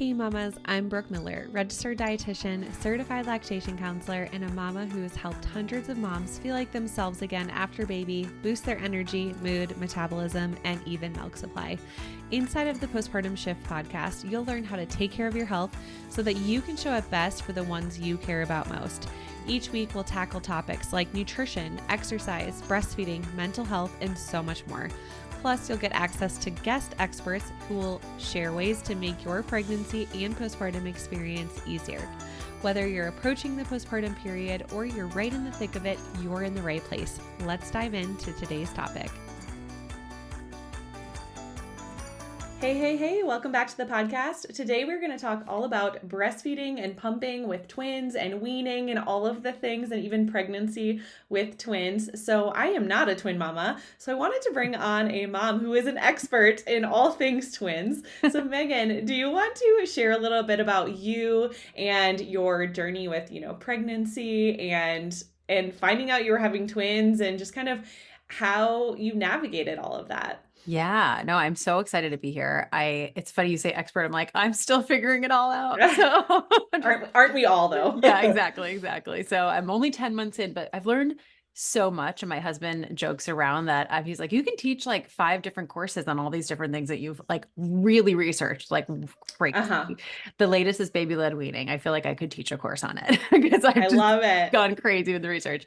Hey mamas, I'm Brooke Miller, registered dietitian, certified lactation counselor, and a mama who has helped hundreds of moms feel like themselves again after baby, boost their energy, mood, metabolism, and even milk supply. Inside of the Postpartum Shift podcast, you'll learn how to take care of your health so that you can show up best for the ones you care about most. Each week, we'll tackle topics like nutrition, exercise, breastfeeding, mental health, and so much more. Plus, you'll get access to guest experts who will share ways to make your pregnancy and postpartum experience easier. Whether you're approaching the postpartum period or you're right in the thick of it, you're in the right place. Let's dive into today's topic. Hey, welcome back to the podcast. Today we're going to talk all about breastfeeding and pumping with twins and weaning and all of the things, and even pregnancy with twins. So I am not a twin mama, so I wanted to bring on a mom who is an expert in all things twins. So Megan, do you want to share a little bit about you and your journey with, pregnancy and finding out you were having twins and just kind of how you navigated all of that? Yeah, no, I'm so excited to be here. It's funny you say expert. I'm like, I'm still figuring it all out. So aren't we all though? Yeah, exactly. So I'm only 10 months in, but I've learned so much. And my husband jokes around that he's like, you can teach like 5 different courses on all these different things that you've like really researched, like great. The latest is baby-led weaning. I feel like I could teach a course on it because I love it. Gone crazy with the research.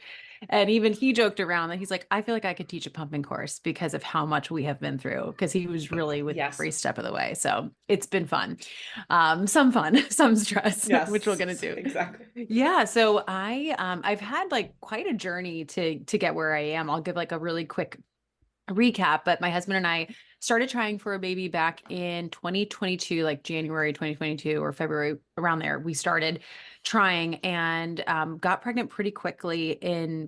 And even he joked around that he's like, I feel like I could teach a pumping course because of how much we have been through, because he was really with every step of the way. So it's been fun. Some fun, some stress, which we'll get into. Exactly. Yeah. So I've had like quite a journey to get where I am. I'll give like a really quick recap, but my husband and I started trying for a baby back in 2022, like January 2022 or February, around there. We started trying and got pregnant pretty quickly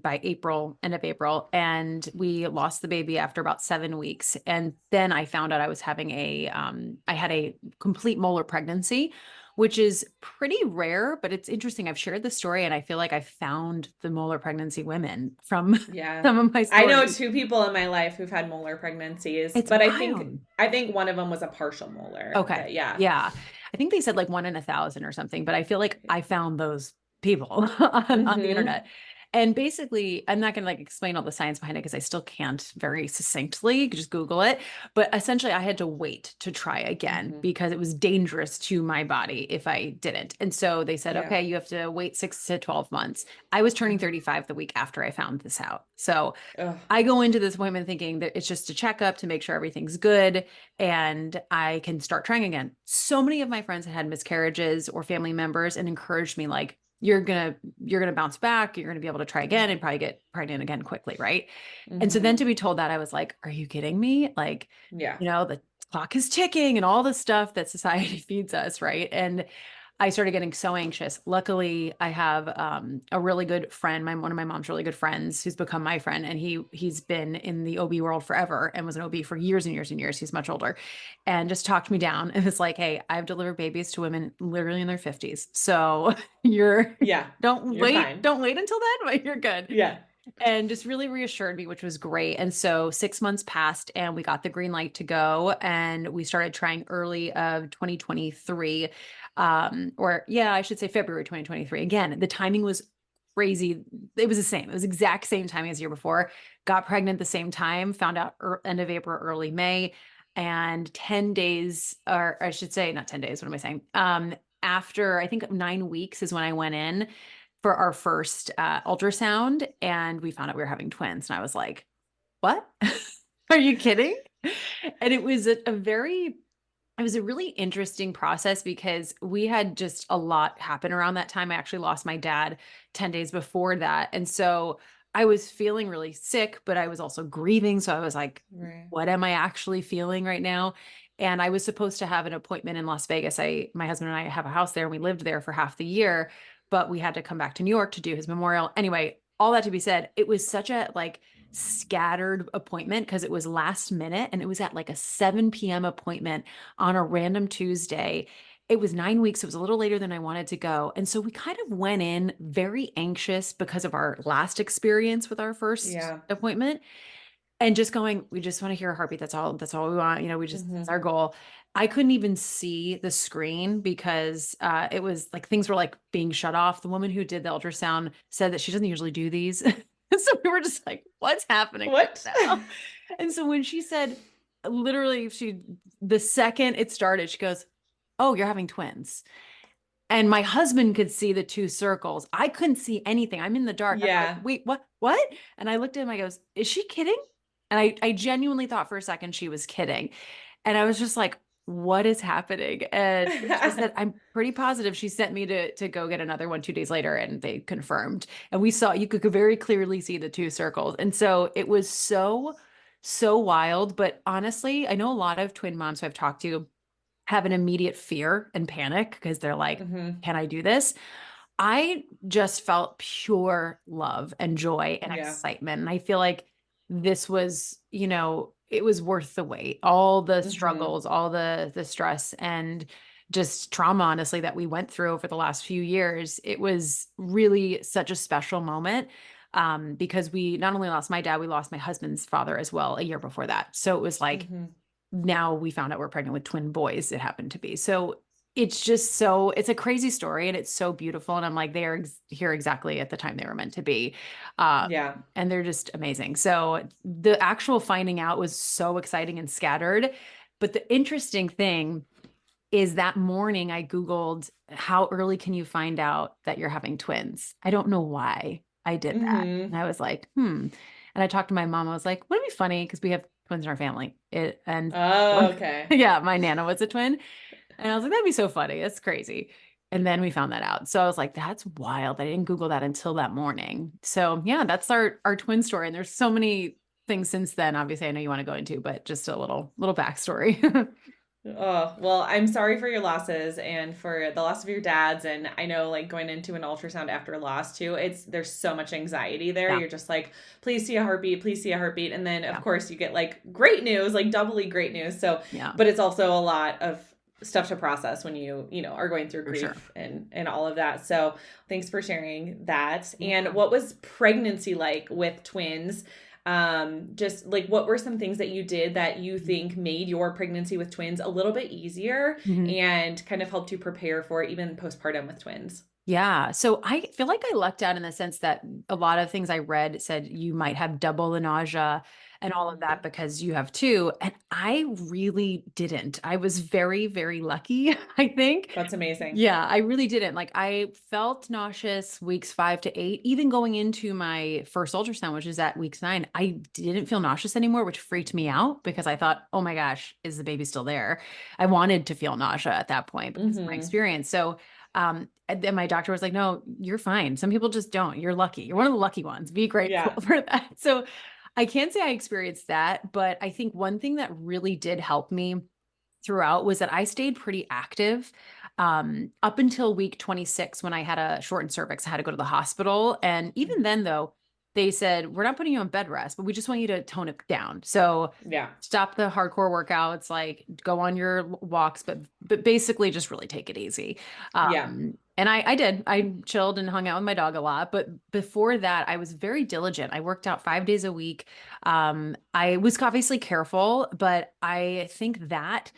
by April, end of April. And we lost the baby after about 7 weeks. And then I found out I was having I had a complete molar pregnancy, which is pretty rare, but it's interesting. I've shared the story and I feel like I found the molar pregnancy women from some of my stories. I know 2 people in my life who've had molar pregencies, but wild. I think one of them was a partial molar. Okay. Yeah. I think they said like 1 in 1,000 or something, but I feel like I found those people on the internet. And basically, I'm not going to like explain all the science behind it because I still can't very succinctly. You can just Google it. But essentially, I had to wait to try again because it was dangerous to my body if I didn't. And so they said, okay, you have to wait 6 to 12 months. I was turning 35 the week after I found this out. So I go into this appointment thinking that it's just a checkup to make sure everything's good and I can start trying again. So many of my friends had miscarriages or family members and encouraged me like, you're going to bounce back. You're going to be able to try again and probably get pregnant again quickly. Right. And so then to be told that, I was like, are you kidding me? Like, the clock is ticking and all the stuff that society feeds us. Right. And I started getting so anxious. Luckily, I have a really good friend, one of my mom's really good friends who's become my friend. And he's been in the OB world forever and was an OB for years and years and years. He's much older and just talked me down and was like, hey, I've delivered babies to women literally in their 50s. So don't wait until then, but you're good. Yeah. And just really reassured me, which was great. And so 6 months passed and we got the green light to go and we started trying early of 2023. I should say February 2023. Again, the timing was crazy. It was the same. It was exact same timing as the year before. Got pregnant the same time, found out end of April, early May, and 10 days, or I should say not 10 days. What am I saying? After I think 9 weeks is when I went in for our first ultrasound and we found out we were having twins. And I was like, what? Are you kidding? And it was a really interesting process because we had just a lot happen around that time. I actually lost my dad 10 days before that. And so I was feeling really sick, but I was also grieving. So I was like, what am I actually feeling right now? And I was supposed to have an appointment in Las Vegas. My husband and I have a house there and we lived there for half the year, but we had to come back to New York to do his memorial. Anyway, all that to be said, it was such a scattered appointment because it was last minute and it was at like a 7 p.m. appointment on a random Tuesday. It was 9 weeks. It was a little later than I wanted to go. And so we kind of went in very anxious because of our last experience with our first appointment. and just going, we just want to hear a heartbeat. That's all we want. You know, that's our goal. I couldn't even see the screen because it was like things were like being shut off. The woman who did the ultrasound said that she doesn't usually do these. So we were just like, what's happening right What? now? And so when she said, literally, the second it started, she goes, "Oh, you're having twins." And my husband could see the two circles. I couldn't see anything. I'm in the dark. I'm like, Yeah. wait, what? What? And I looked at him, I goes, is she kidding? And I genuinely thought for a second she was kidding. And I was just like, what is happening? And she said, I'm pretty positive she sent me to go get another one 2 days later, and they confirmed. And you could very clearly see the two circles. And so it was so wild. But honestly, I know a lot of twin moms who I've talked to have an immediate fear and panic because they're like, Hmm. can I do this? I just felt pure love and joy and Yeah. excitement. And I feel like this was, it was worth the wait. All the Hmm. struggles, all the stress and just trauma, honestly, that we went through over the last few years. It was really such a special moment. Because we not only lost my dad, we lost my husband's father as well a year before that. So it was like, Hmm. now we found out we're pregnant with twin boys. It happened to be. So it's a crazy story and it's so beautiful. And I'm like, they are here exactly at the time they were meant to be. Um, Yeah. and they're just amazing. So the actual finding out was so exciting and scattered. But the interesting thing is that morning I Googled, how early can you find out that you're having twins? I don't know why I did that. And Hmm. I was like, And I talked to my mom. I was like, wouldn't it be funny? Because we have twins in our family. Oh, okay. Yeah, my Nana was a twin. And I was like, that'd be so funny. That's crazy. And then we found that out. So I was like, that's wild. I didn't Google that until that morning. So yeah, that's our twin story. And there's so many things since then. Obviously, I know you want to go into, but just a little backstory. Oh, well, I'm sorry for your losses and for the loss of your dads. And I know, like, going into an ultrasound after a loss too, there's so much anxiety there. Yeah. You're just like, please see a heartbeat, please see a heartbeat. And then of Yeah. course you get like great news, like doubly great news. So, Yeah. but it's also a lot of stuff to process when you are going through For sure. grief and all of that. So thanks for sharing that. Yeah. And what was pregnancy like with twins? Just like, what were some things that you did that you think made your pregnancy with twins a little bit easier Mhm. and kind of helped you prepare for even postpartum with twins? Yeah. So I feel like I lucked out in the sense that a lot of things I read said you might have double the nausea and all of that because you have two. And I really didn't. I was very, very lucky, I think. That's amazing. Yeah, I really didn't. Like I felt nauseous weeks 5 to 8, even going into my first ultrasound, which is at weeks 9. I didn't feel nauseous anymore, which freaked me out because I thought, oh my gosh, is the baby still there? I wanted to feel nausea at that point because of my Mm-hmm. experience. So and then my doctor was like, no, you're fine. Some people just don't. You're lucky. You're one of the lucky ones. Be grateful Yeah. for that. So I can't say I experienced that, but I think one thing that really did help me throughout was that I stayed pretty active up until week 26 when I had a shortened cervix. I had to go to the hospital. And even then, though, they said, we're not putting you on bed rest, but we just want you to tone it down. So Yeah. stop the hardcore workouts, like go on your walks, but basically just really take it easy. Yeah. And I did. I chilled and hung out with my dog a lot. But before that, I was very diligent. I worked out 5 days a week. I was obviously careful, but I think that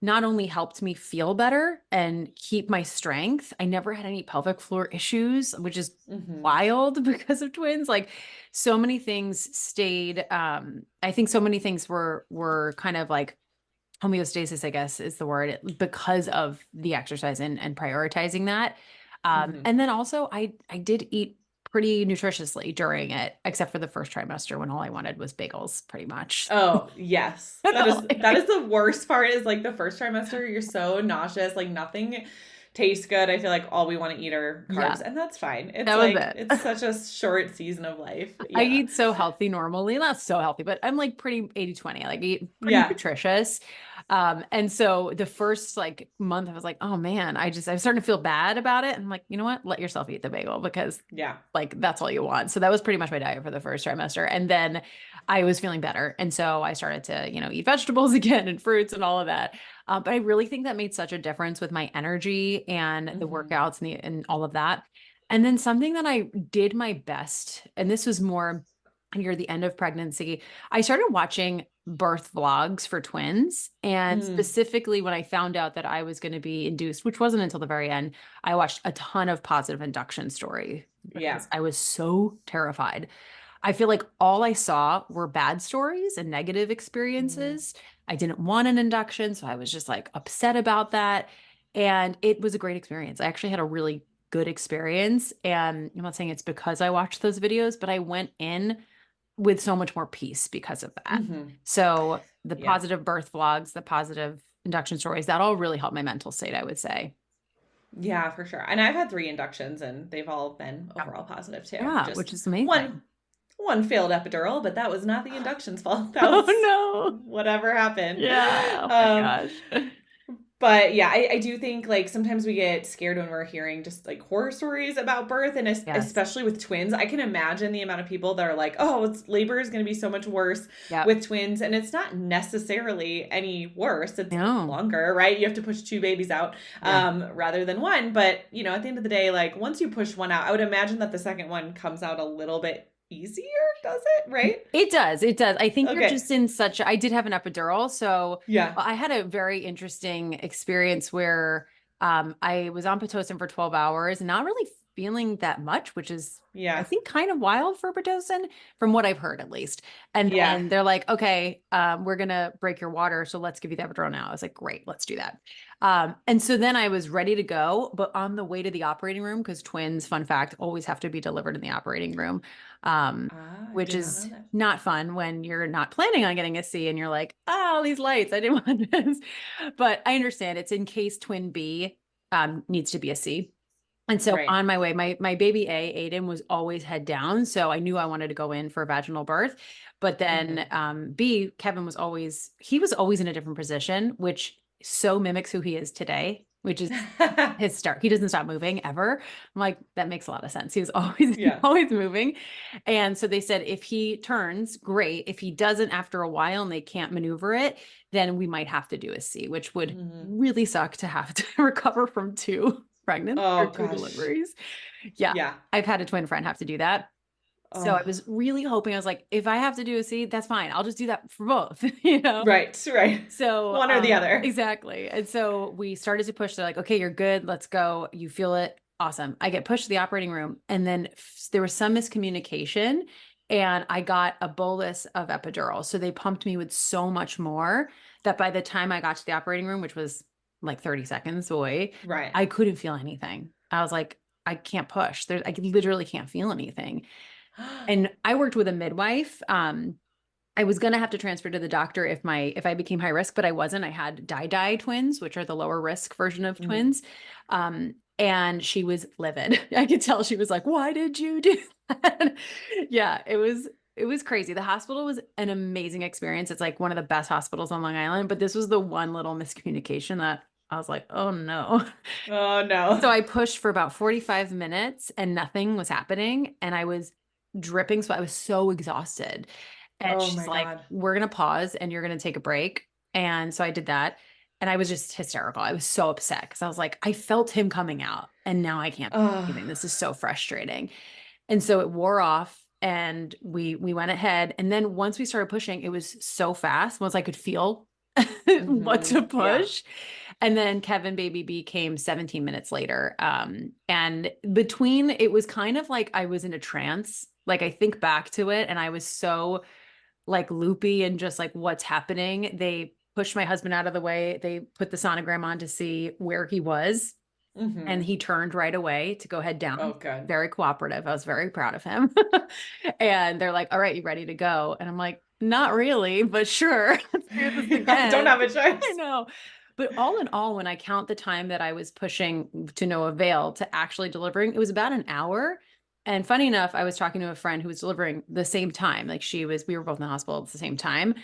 not only helped me feel better and keep my strength, I never had any pelvic floor issues, which is Mm-hmm. wild because of twins. Like so many things stayed. I think so many things were kind of like homeostasis, I guess is the word, because of the exercise and prioritizing that. Mm-hmm. And then also I did eat pretty nutritiously during it, except for the first trimester when all I wanted was bagels, pretty much. Oh, yes. That's That all is I that is ate. the worst part is like the first trimester, you're so nauseous, like nothing tastes good. I feel like all we want to eat are Yeah, carbs, and that's fine. It's that was like it's it. such a short season of life. I Yeah. eat so healthy normally, not so healthy, but I'm like pretty 80/20. Like I eat pretty Yeah. nutritious. And so the first like month I was like, oh man, I was starting to feel bad about it. And I'm like, you know what? Let yourself eat the bagel because Yeah. like that's all you want. So that was pretty much my diet for the first trimester. And then I was feeling better. And so I started to, eat vegetables again and fruits and all of that. But I really think that made such a difference with my energy and the Mm-hmm. workouts and all of that. And then something that I did my best, and this was more near the end of pregnancy, I started watching birth vlogs for twins. And Mm, specifically when I found out that I was going to be induced, which wasn't until the very end, I watched a ton of positive induction story yeah. because I was so terrified. I feel like all I saw were bad stories and negative Mm, experiences. I didn't want an induction, so I was just like upset about that. And it was a great experience. I actually had a really good experience. And I'm not saying it's because I watched those videos, but I went in with so much more peace because of that. hmm. So the Yeah. positive birth vlogs, the positive induction stories, that all really helped my mental state, I would say. Yeah, for sure. And I've had 3 inductions and they've all been overall positive too. Yeah, which Just is one amazing. one failed epidural, but that was not the induction's fault. That Oh was no. whatever happened. Yeah. Oh my Um, gosh. but yeah, I do think like sometimes we get scared when we're hearing just like horror stories about birth, and Yes. especially with twins. I can imagine the amount of people that are like, "Oh, labor is going to be so much worse Yep. with twins," and it's not necessarily any worse. It's No. longer, right? You have to push 2 babies out Yeah. rather than one. But at the end of the day, like once you push one out, I would imagine that the second one comes out a little bit easier. Does it? Right? It does. It does. I think you're Okay. just in such I did have an epidural, so Yeah. I had a very interesting experience where I was on Pitocin for 12 hours, not really feeling that much, which is I Yeah. think kind of wild for Pitocin, from what I've heard at least. And Yeah. then they're like, okay, we're gonna break your water, so let's give you the epidural now. I was like, great, let's do that. And so then I was ready to go, but on the way to the operating room, because twins, fun fact, always have to be delivered in the operating room. Um, Ah, I which did not is know that. not fun when you're not planning on getting a C and you're like, oh, all these lights, I didn't want this. But I understand it's in case twin B needs to be a C. And so Right. on my way, my baby A, Aiden, was always head down. So I knew I wanted to go in for a vaginal birth. But then Hmm. B, Kevin he was always in a different position, which so mimics who he is today, which is his start. He doesn't stop moving ever. I'm like, that makes a lot of sense. He was always Yeah. always moving. And so they said if he turns, great. If he doesn't after a while and they can't maneuver it, then we might have to do a C, which would Hmm. really suck to have to recover from two pregnant or Oh two gosh. deliveries. Yeah. Yeah. I've had a twin friend have to do that. So I Oh. was really hoping, I was like, if I have to do a C, that's fine. I'll just do that for both, you know? Right. Right. So, One or the other. exactly. And so we started to push. They're like, okay, you're good. Let's go. You feel it. Awesome. I get pushed to the operating room. And then there was some miscommunication and I got a bolus of epidural. So they pumped me with so much more that by the time I got to the operating room, which was like 30 seconds away, Right. I couldn't feel anything. I was like, I can't push. I literally can't feel anything. And I worked with a midwife. I was gonna have to transfer to the doctor if I became high risk, but I wasn't. I had die twins, which are the lower risk version of Mhm. twins. And she was livid. I could tell she was like, "Why did you do that?" Yeah, it was crazy. The hospital was an amazing experience. It's like one of the best hospitals on Long Island, but this was the one little miscommunication that I was like, "Oh no." Oh So no. I pushed for about 45 minutes and nothing was happening. And I was dripping. So I was so exhausted. And Oh she's my like, God. we're going to pause and you're going to take a break. And so I did that. And I was just hysterical. I was so upset because I was like, I felt him coming out and now I can't Oh. feel anything. This is so frustrating. And so it wore off and we went ahead. And then once we started pushing, it was so fast once I could feel what Hmm. to Yeah. push. And then Kevin Baby B came 17 minutes later. And between it was kind of like I was in a trance. Like I think back to it and I was so like loopy and just like what's happening. They pushed my husband out of the way. They put the sonogram on to see where he was. And Hmm. he turned right away to go head down. Oh, good. Very cooperative. I was very proud of him. And they're like, all right, you ready to go? And I'm like, not really, but sure. Let's do this I don't again. have a I choice. know. But all in all, when I count the time that I was pushing to no avail to actually delivering, it was about an hour. And funny enough, I was talking to a friend who was delivering the same time. Like we were both in the hospital at the same time.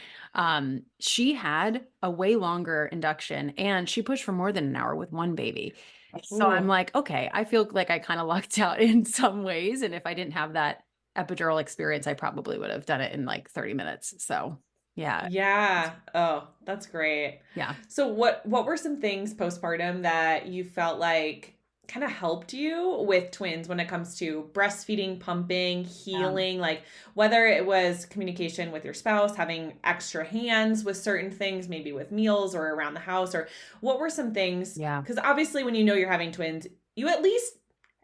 She had a way longer induction and she pushed for more than an hour with one baby. So I'm Ooh. like, okay, I feel like I kind of lucked out in some ways. And if I didn't have that epidural experience, I probably would have done it in like 30 minutes. So yeah. Yeah. Oh, that's great. Yeah. So what were some things postpartum that you felt like kind of helped you with twins when it comes to breastfeeding, pumping, Yeah. healing, like whether it was communication with your spouse, having extra hands with certain things, maybe with meals or around the house, or what were some things? Yeah, Because obviously, when you know you're having twins, you at least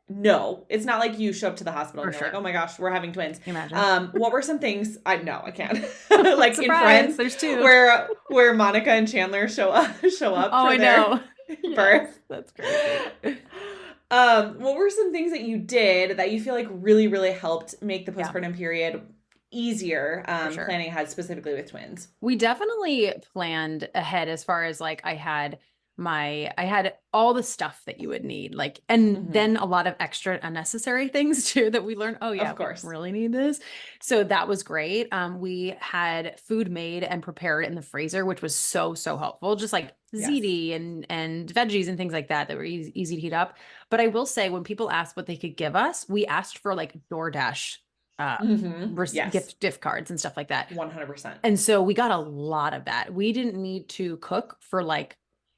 know. It's not like you show up to the hospital for and you're like, oh sure. my gosh, we're having twins. Can you imagine? What were some things? I know I can't. Like in Surprise, Friends, there's two. where Monica and Chandler show up Oh, for I their know. Yes, birth. that's crazy. What were some things that you did that you feel like really, really helped make the Yeah, postpartum period easier, for sure. planning ahead specifically with twins? We definitely planned ahead as far as like I had all the stuff that you would need, like, and Hmm. then a lot of extra unnecessary things too that we learned. Oh yeah, Of we don't course. really need this. So that was great. We had food made and prepared in the freezer, which was so helpful. Just like Yes. ziti and veggies and things like that that were easy to heat up. But I will say, when people asked what they could give us, we asked for like DoorDash uh Yes. gift cards and stuff like that. 100%. And so we got a lot of that. We didn't need to cook for like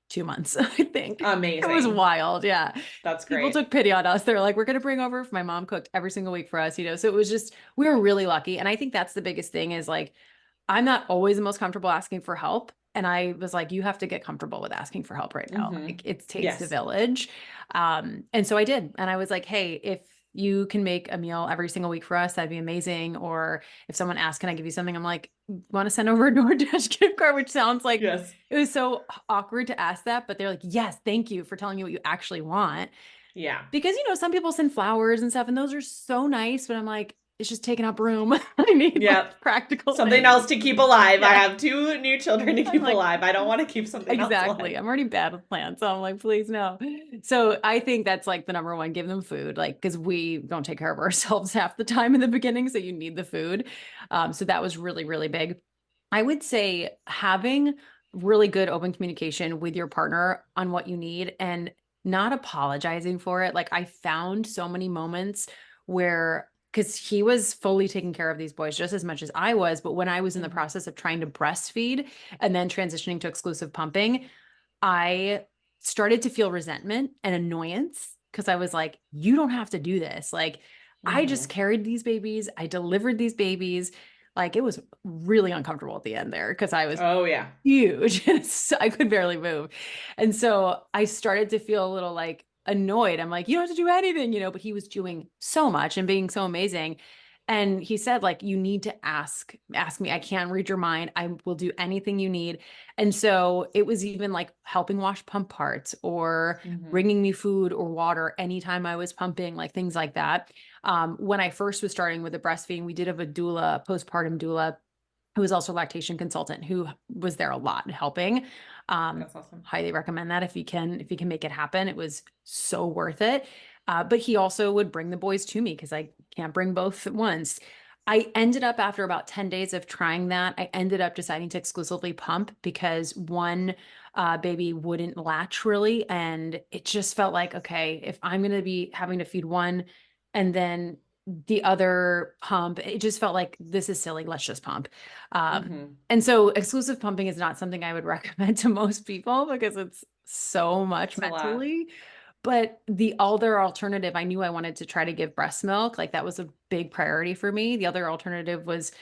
2 months, I think. It was Amazing. wild. Yeah. That's People great. took pity on us. They're like, we're going to bring over. My mom cooked every single week for us, you know? So it was just, we were really lucky. And I think that's the biggest thing is like, I'm not always the most comfortable asking for help. And I was like, you have to get comfortable with asking for help right now. Hmm. Like it takes a Yes. village. And so I did. And I was like, hey, if you can make a meal every single week for us, that'd be amazing. Or if someone asks, can I give you something? I'm like, want to send over a DoorDash gift card, which sounds like Yes. it was so awkward to ask that, but they're like, yes, thank you for telling me what you actually want. Yeah. Because, you know, some people send flowers and stuff, and those are so nice, but I'm like, it's just taking up room. I need Yep. like practical Something things. else to keep alive. I Yeah. have two new children to I'm keep like, alive. I don't want to keep something else exactly. alive. I'm already bad with plants. So I'm like, please no. So I think that's like the number one, give them food, like, because we don't take care of ourselves half the time in the beginning. So you need the food. So that was really big. I would say having really good open communication with your partner on what you need and not apologizing for it. Like I found so many moments where because he was fully taking care of these boys just as much as I was, but when I was in the Hmm. process of trying to breastfeed and then transitioning to exclusive pumping, I started to feel resentment and annoyance because I was like, you don't have to do this. Like, I just Hmm. carried these babies, I delivered these babies. Like, it was really uncomfortable at the end there because I was Oh, yeah. huge and so I could barely move. And so I started to feel a little like annoyed. I'm like, you don't have to do anything, you know, but he was doing so much and being so amazing. And he said, like, you need to ask me. I can't read your mind. I will do anything you need. And so it was even like helping wash pump parts or Hmm. bringing me food or water anytime I was pumping, like things like that. When I first was starting with the breastfeeding, we did have a doula, postpartum doula, who was also a lactation consultant who was there a lot helping. That's awesome. Highly recommend that if you can make it happen. It was so worth it. But he also would bring the boys to me because I can't bring both at once. I ended up after about 10 days of trying that, I ended up deciding to exclusively pump because one baby wouldn't latch really. And it just felt like, okay, if I'm going to be having to feed one and then the other pump, it just felt like this is silly. Let's just pump. Hmm. And so exclusive pumping is not something I would recommend to most people because it's so much It's a lot. mentally. But the other alternative, I knew I wanted to try to give breast milk. Like that was a big priority for me. The other alternative was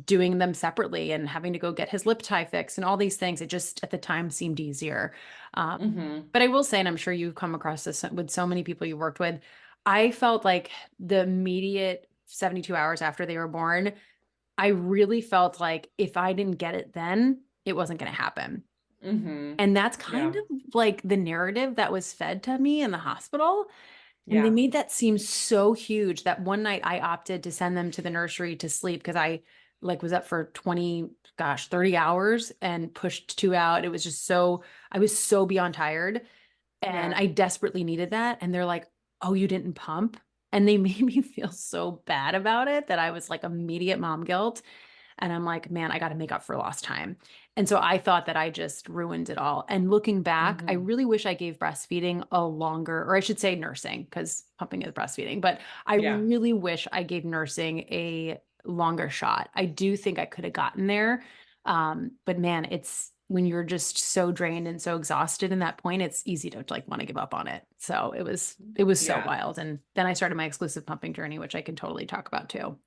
doing them separately and having to go get his lip tie fixed and all these things. It just at the time seemed easier. Hmm. But I will say, and I'm sure you've come across this with so many people you worked with, I felt like the immediate 72 hours after they were born, I really felt like if I didn't get it then, it wasn't going to happen. Hmm. And that's kind Yeah. of like the narrative that was fed to me in the hospital. And they Yeah. made that seem so huge that one night I opted to send them to the nursery to sleep because I like was up for 20, gosh, 30 hours and pushed two out. It was just so, I was so beyond tired and Yeah. I desperately needed that. And they're like, oh, you didn't pump? And they made me feel so bad about it that I was like immediate mom guilt. And I'm like, man, I got to make up for lost time. And so I thought that I just ruined it all. And looking back, I Hmm. really wish I gave breastfeeding a longer, or I should say nursing, because pumping is breastfeeding, but I Yeah. really wish I gave nursing a longer shot. I do think I could have gotten there. But man, when you're just so drained and so exhausted in that point, it's easy to like want to give up on it. So it was so Yeah. wild. And then I started my exclusive pumping journey, which I can totally talk about too.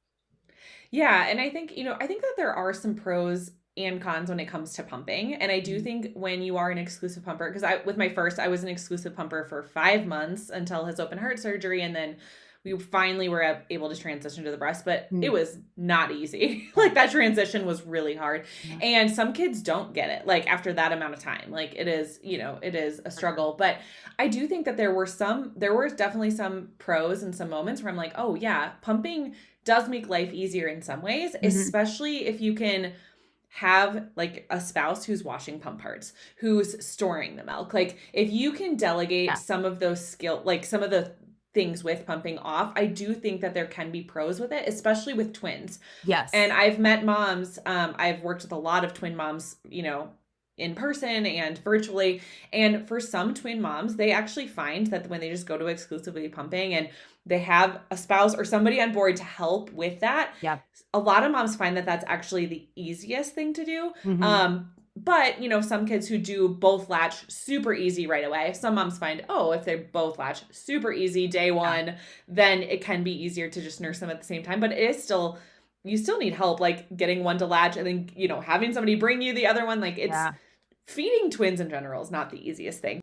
Yeah, and I think, I think that there are some pros and cons when it comes to pumping. And I do Mhm. think when you are an exclusive pumper, because with my first, I was an exclusive pumper for 5 months until his open heart surgery. And then we finally were able to transition to the breast, but it Mm. was not easy. Like that transition was really hard. Yeah. And some kids don't get it like after that amount of time. Like it is, it is a struggle. But I do think that there were definitely some pros and some moments where I'm like, oh yeah, pumping does make life easier in some ways, Mhm. especially if you can have like a spouse who's washing pump parts, who's storing the milk. Like if you can delegate Yeah. some of those like some of the things with pumping off, I do think that there can be pros with it, especially with twins. And Yes. I've met moms, I've worked with a lot of twin moms, in person and virtually. And for some twin moms, they actually find that when they just go to exclusively pumping and they have a spouse or somebody on board to help with that, Yeah. a lot of moms find that that's actually the easiest thing to do. Mhm. But some kids who do both latch super easy right away. Some moms find, oh, if they both latch super easy day one, then it can be easier to just nurse them at the same time. But it is still, you still need help, like getting one to latch and then, having somebody bring you the other one. Like it's Yeah. feeding twins in general is not the easiest thing.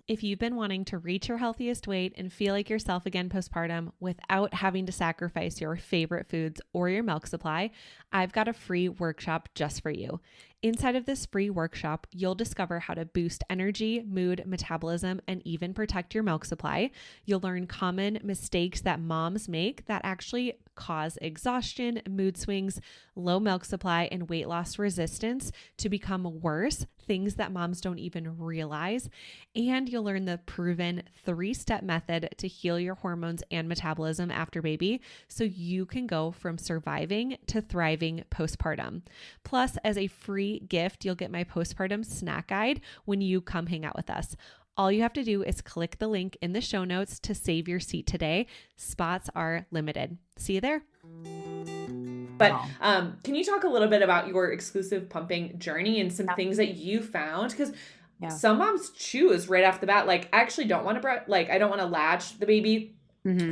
If you've been wanting to reach your healthiest weight and feel like yourself again postpartum without having to sacrifice your favorite foods or your milk supply, I've got a free workshop just for you. Inside of this free workshop, you'll discover how to boost energy, mood, metabolism, and even protect your milk supply. You'll learn common mistakes that moms make that actually cause exhaustion, mood swings, low milk supply, and weight loss resistance to become worse, things that moms don't even realize. And you'll learn the proven 3-step method to heal your hormones and metabolism after baby so you can go from surviving to thriving postpartum. Plus, as a free gift, you'll get my postpartum snack guide when you come hang out with us. All you have to do is click the link in the show notes to save your seat today. Spots are limited. See you there. But can you talk a little bit about your exclusive pumping journey and some things that you found? Because some moms choose right off the bat, like, I actually don't want to, I don't want to latch the baby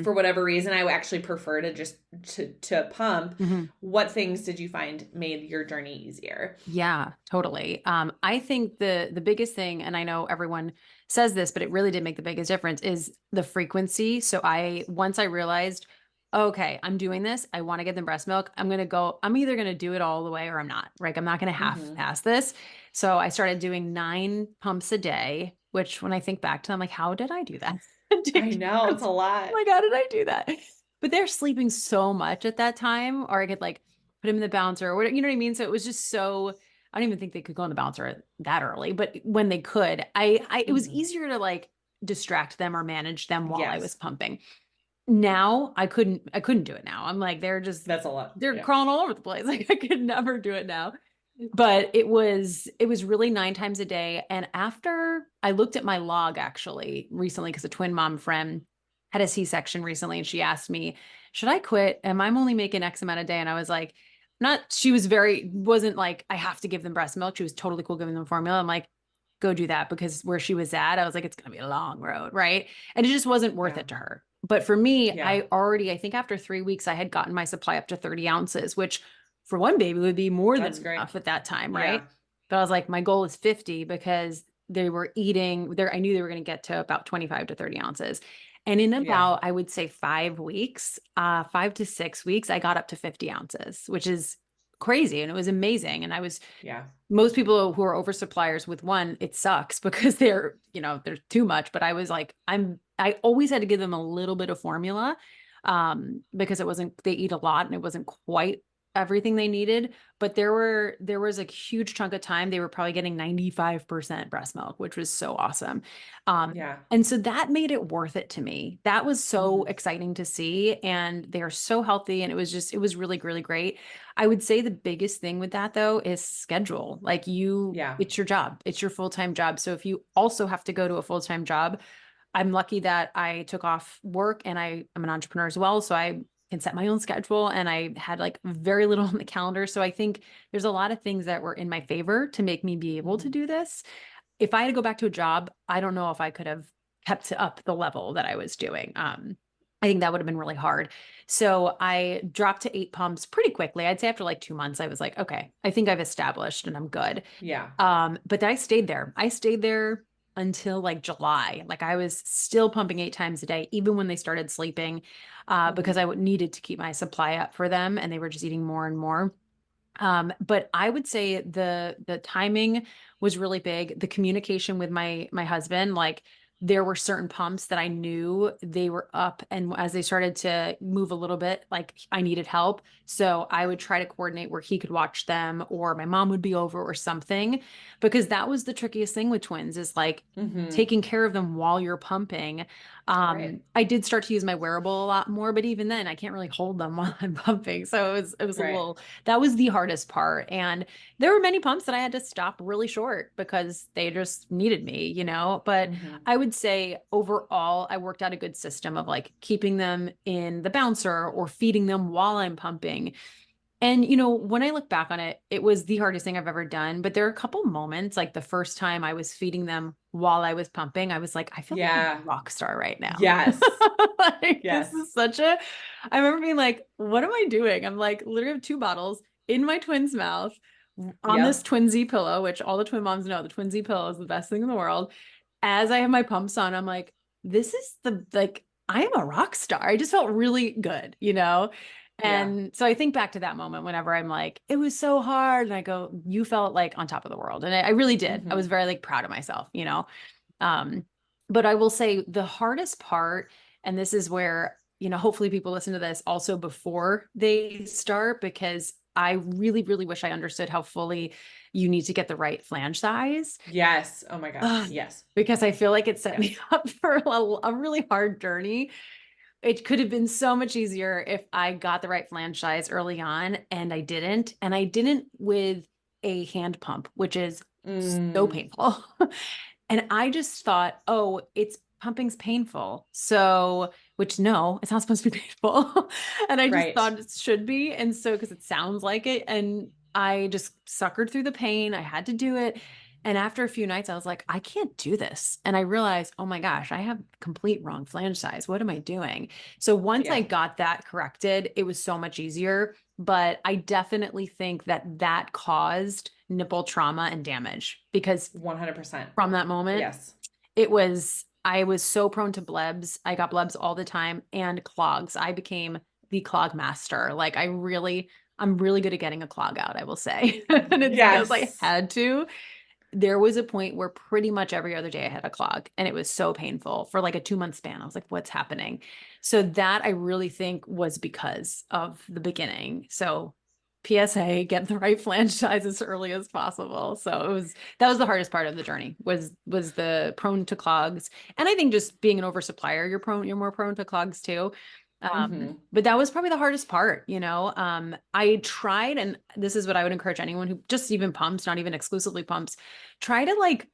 for whatever reason. I actually prefer to just to pump. What things did you find made your journey easier? Yeah, totally. I think the biggest thing, and I know everyone says this, but it really did make the biggest difference, is the frequency. So once I realized, okay, I'm doing this, I want to get them breast milk, I'm either going to do it all the way or I'm not. Like, I'm not going to half-ass this. So I started doing 9 pumps a day, which when I think back to them, I'm like, how did I do that? I know, it's a lot. Like, how did I do that? But they're sleeping so much at that time, or I could like put him in the bouncer or whatever, you know what I mean? So it was just so, I don't even think they could go in the bouncer that early, but when they could, it was easier to like distract them or manage them while I was pumping. Now I couldn't do it now. I'm like, That's a lot. They're crawling all over the place. Like I could never do it now. But it was really 9 times a day. And after I looked at my log actually recently, because a twin mom friend had a C-section recently, and she asked me, should I quit? And I'm only making X amount a day. And I was like, she wasn't like, I have to give them breast milk. She was totally cool giving them formula. I'm like, go do that, because where she was at, I was like, it's going to be a long road. Right. And it just wasn't worth it to her. But for me, I think after 3 weeks, I had gotten my supply up to 30 ounces, which for one baby would be more than enough at that time. Right. But I was like, my goal is 50, because they were eating there. I knew they were going to get to about 25 to 30 ounces. And in about, I would say 5 weeks, 5 to 6 weeks, I got up to 50 ounces, which is crazy. And it was amazing. And I was, most people who are oversuppliers with one, it sucks because they're too much. But I was like, I always had to give them a little bit of formula, because they eat a lot and it wasn't quite everything they needed. But there was a huge chunk of time they were probably getting 95% breast milk, which was so awesome. And so that made it worth it to me. That was so exciting to see. And they are so healthy. And it was really, really great. I would say the biggest thing with that though is schedule. Like it's your job. It's your full-time job. So if you also have to go to a full-time job, I'm lucky that I took off work and I'm an entrepreneur as well. So I can set my own schedule, and I had like very little on the calendar. So I think there's a lot of things that were in my favor to make me be able to do this. If I had to go back to a job, I don't know if I could have kept up the level that I was doing. I think that would have been really hard. So I dropped to 8 pumps pretty quickly. I'd say after like 2 months, I was like, okay, I think I've established and I'm good. Yeah. But I stayed there. I stayed there until like July. Like I was still pumping 8 times a day, even when they started sleeping, because I needed to keep my supply up for them, and they were just eating more and more. But I would say the timing was really big. The communication with my husband, like there were certain pumps that I knew they were up, and as they started to move a little bit, like I needed help. So I would try to coordinate where he could watch them, or my mom would be over or something, because that was the trickiest thing with twins, is like taking care of them while you're pumping. Right. I did start to use my wearable a lot more, but even then I can't really hold them while I'm pumping. So it was a Right. little, that was the hardest part. And there were many pumps that I had to stop really short because they just needed me, you know. But I would say overall, I worked out a good system of like keeping them in the bouncer or feeding them while I'm pumping. And, you know, when I look back on it, it was the hardest thing I've ever done. But there are a couple moments, like the first time I was feeding them while I was pumping, I was like, I feel like I'm a rock star right now. Yes. Like, Yes. this is such a, I remember being like, what am I doing? I'm like, literally have 2 bottles in my twin's mouth on this twinsy pillow, which all the twin moms know the twinsy pillow is the best thing in the world. As I have my pumps on, I'm like, this is like, I am a rock star. I just felt really good, you know? And so I think back to that moment whenever I'm like, it was so hard. And I go, you felt like on top of the world. And I really did. I was very like proud of myself, you know? But I will say the hardest part, and this is where, you know, hopefully people listen to this also before they start, because I really, really wish I understood how fully you need to get the right flange size. Yes. Oh my gosh. Yes. Because I feel like it set me up for a really hard journey. It could have been so much easier if I got the right flange size early on, and I didn't. And I didn't with a hand pump, which is so painful. And I just thought, oh, it's pumping's painful. So, which no, it's not supposed to be painful. And I just thought it should be. And so, because it sounds like it. And I just suckered through the pain. I had to do it. And after a few nights, I was like, I can't do this. And I realized, oh my gosh, I have complete wrong flange size. What am I doing? So once I got that corrected, it was so much easier. But I definitely think that that caused nipple trauma and damage, because 100% from that moment, I was so prone to blebs. I got blebs all the time, and clogs. I became the clog master. Like I'm really good at getting a clog out, I will say. And it's because I had to. There was a point where pretty much every other day I had a clog, and it was so painful for like a 2-month span. I was like, what's happening? So that I really think was because of the beginning. So PSA, get the right flange size as early as possible. So that was the hardest part of the journey, was the prone to clogs. And I think just being an oversupplier, you're more prone to clogs too. But that was probably the hardest part, you know. I tried, and this is what I would encourage anyone who just even pumps, not even exclusively pumps, try to like,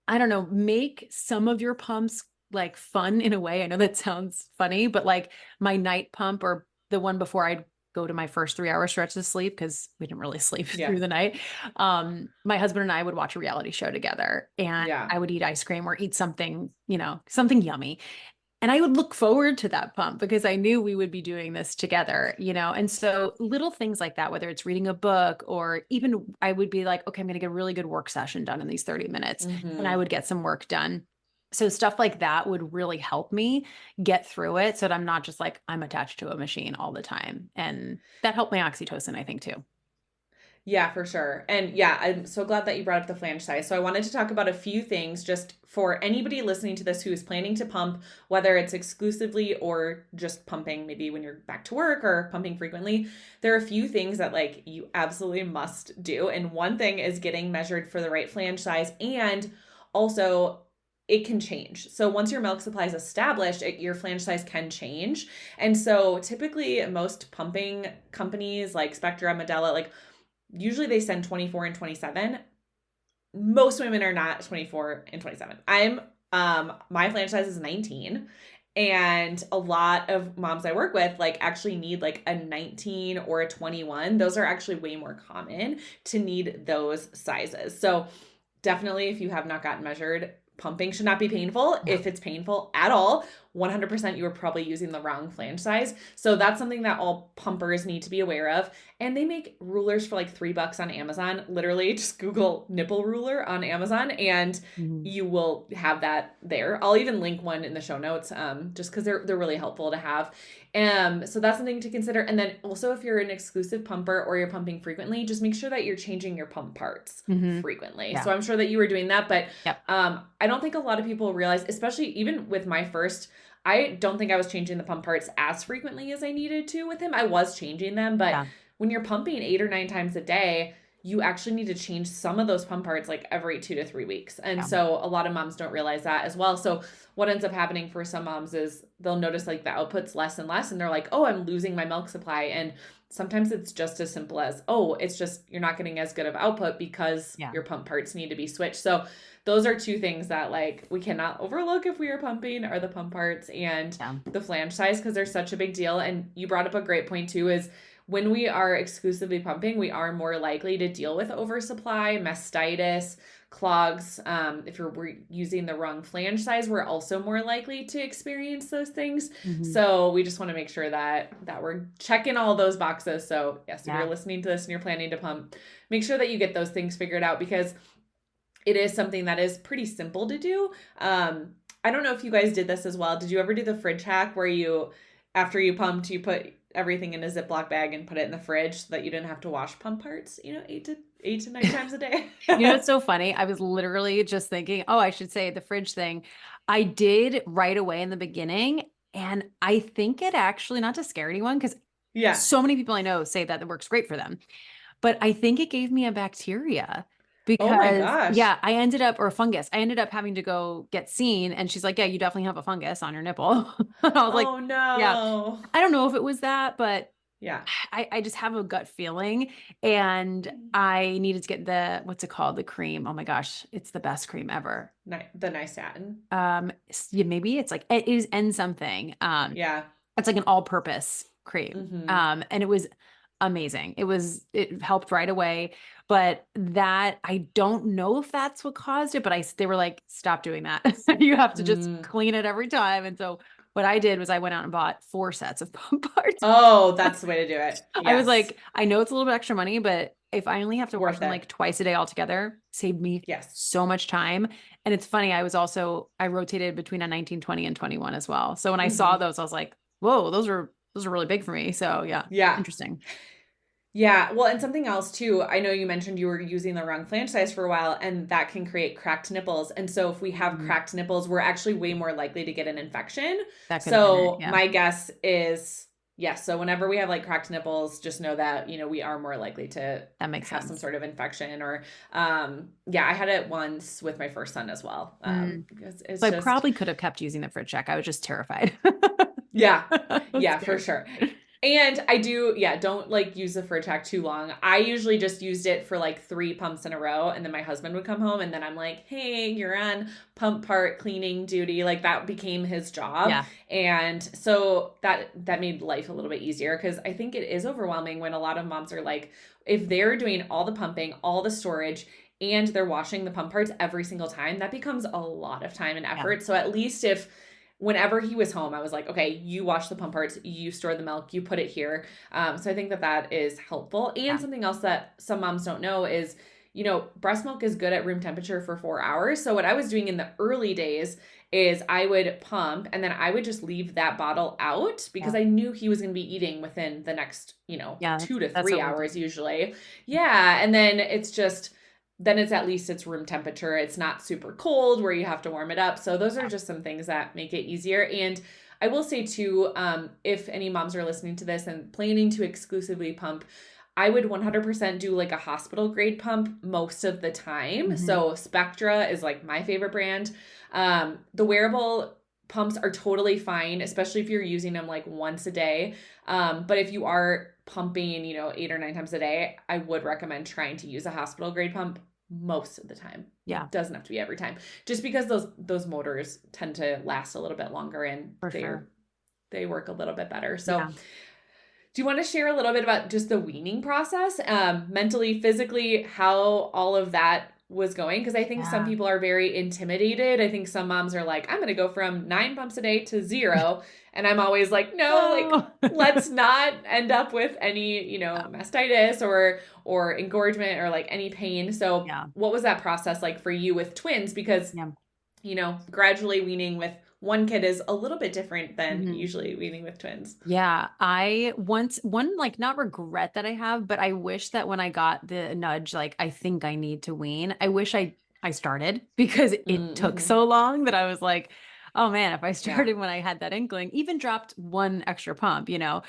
I don't know, make some of your pumps like fun in a way. I know that sounds funny, but like my night pump, or the one before I'd go to my first 3-hour stretch of sleep, because we didn't really sleep through the night. My husband and I would watch a reality show together, and I would eat ice cream or eat something, you know, something yummy. And I would look forward to that pump because I knew we would be doing this together, you know? And so little things like that, whether it's reading a book, or even I would be like, okay, I'm going to get a really good work session done in these 30 minutes. And I would get some work done. So stuff like that would really help me get through it, so that I'm not just like, I'm attached to a machine all the time. And that helped my oxytocin, I think, too. Yeah, for sure. And yeah, I'm so glad that you brought up the flange size. So I wanted to talk about a few things just for anybody listening to this who is planning to pump, whether it's exclusively or just pumping maybe when you're back to work or pumping frequently. There are a few things that like you absolutely must do. And one thing is getting measured for the right flange size, and also it can change. So once your milk supply is established, your flange size can change. And so typically most pumping companies like Spectra, Medela, like usually they send 24 and 27. Most women are not 24 and 27. My flange size is 19, And a lot of moms I work with like actually need like a 19 or a 21. Those are actually way more common to need those sizes. So definitely, if you have not gotten measured, pumping should not be painful. Yeah. If it's painful at all, 100% you were probably using the wrong flange size. So that's something that all pumpers need to be aware of. And they make rulers for like $3 on Amazon. Literally, just Google nipple ruler on Amazon and you will have that there. I'll even link one in the show notes, just because they're really helpful to have. So that's something to consider. And then also, if you're an exclusive pumper or you're pumping frequently, just make sure that you're changing your pump parts frequently. Yeah. So I'm sure that you were doing that, but Yep. I don't think a lot of people realize, especially even with my first, I don't think I was changing the pump parts as frequently as I needed to with him. I was changing them, but when you're pumping 8 or 9 times a day, you actually need to change some of those pump parts like every 2 to 3 weeks. And so a lot of moms don't realize that as well. So what ends up happening for some moms is they'll notice like the output's less and less, and they're like, oh, I'm losing my milk supply. And sometimes it's just as simple as, oh, it's just you're not getting as good of output because your pump parts need to be switched. So those are 2 things that like we cannot overlook if we are pumping, are the pump parts and the flange size, because they're such a big deal. And you brought up a great point too, is when we are exclusively pumping, we are more likely to deal with oversupply, mastitis, clogs. If we're using the wrong flange size, we're also more likely to experience those things. So we just want to make sure that we're checking all those boxes. So yes, if you're listening to this and you're planning to pump, make sure that you get those things figured out, because it is something that is pretty simple to do. I don't know if you guys did this as well. Did you ever do the fridge hack where you, after you pumped, you put everything in a Ziploc bag and put it in the fridge so that you didn't have to wash pump parts, 8 to 9 times a day? It's so funny. I was literally just thinking, oh, I should say the fridge thing. I did right away in the beginning. And I think it actually, not to scare anyone, because so many people I know say that it works great for them, but I think it gave me a bacteria. Because, oh my gosh. I ended up, or a fungus, I ended up having to go get seen. And she's like, yeah, you definitely have a fungus on your nipple. I was like, oh no. Yeah, I don't know if it was that, but yeah, I just have a gut feeling, and I needed to get what's it called? The cream. Oh my gosh. It's the best cream ever. the nystatin. Maybe it's like, it is N something. It's like an all-purpose cream. And it was amazing. It helped right away. But that, I don't know if that's what caused it, but they were like, stop doing that. You have to just clean it every time. And so what I did was I went out and bought 4 sets of pump parts. Oh, that's the way to do it. Yes. I was like, I know it's a little bit extra money, but if I only have to wash them like twice a day altogether, saved me so much time. And it's funny, I rotated between a 19, 20 and 21 as well. So when I saw those, I was like, whoa, those are really big for me. So yeah. Interesting. Yeah. Well, and something else too, I know you mentioned you were using the wrong flange size for a while, and that can create cracked nipples. And so if we have cracked nipples, we're actually way more likely to get an infection. So my guess is, yes. So whenever we have like cracked nipples, just know that, we are more likely to have some sort of infection or, I had it once with my first son as well. So I probably could have kept using the fridge check. I was just terrified. Yeah, for sure. And I do, don't like use the fridge hack too long. I usually just used it for like 3 pumps in a row, and then my husband would come home and then I'm like, hey, you're on pump part cleaning duty. Like that became his job. Yeah. And so that made life a little bit easier, because I think it is overwhelming when a lot of moms are like, if they're doing all the pumping, all the storage, and they're washing the pump parts every single time, that becomes a lot of time and effort. Yeah. So at least whenever he was home, I was like, okay, you wash the pump parts, you store the milk, you put it here. So I think that is helpful. And something else that some moms don't know is, breast milk is good at room temperature for 4 hours. So what I was doing in the early days is I would pump and then I would just leave that bottle out, because I knew he was going to be eating within the next, 2 to 3 hours usually. Yeah. And then then it's at least it's room temperature. It's not super cold where you have to warm it up. So those are just some things that make it easier. And I will say too, if any moms are listening to this and planning to exclusively pump, I would 100% do like a hospital grade pump most of the time. So Spectra is like my favorite brand. The wearable pumps are totally fine, especially if you're using them like once a day. But if you are pumping, 8 or 9 times a day, I would recommend trying to use a hospital grade pump. most of the time. Yeah. It doesn't have to be every time. Just because those motors tend to last a little bit longer and they work a little bit better. So do you want to share a little bit about just the weaning process, mentally, physically, how all of that was going? Because I think some people are very intimidated. I think some moms are like, I'm going to go from 9 pumps a day to 0. And I'm always like, no, like, let's not end up with any, you know, mastitis or engorgement or like any pain. So what was that process like for you with twins? Because, you know, gradually weaning with one kid is a little bit different than usually weaning with twins. Yeah. I once, like not regret that I have, but I wish that when I got the nudge, like, I think I need to wean, I wish I started, because it took so long that I was like, oh man, if I started when I had that inkling, even dropped 1 extra pump, you know?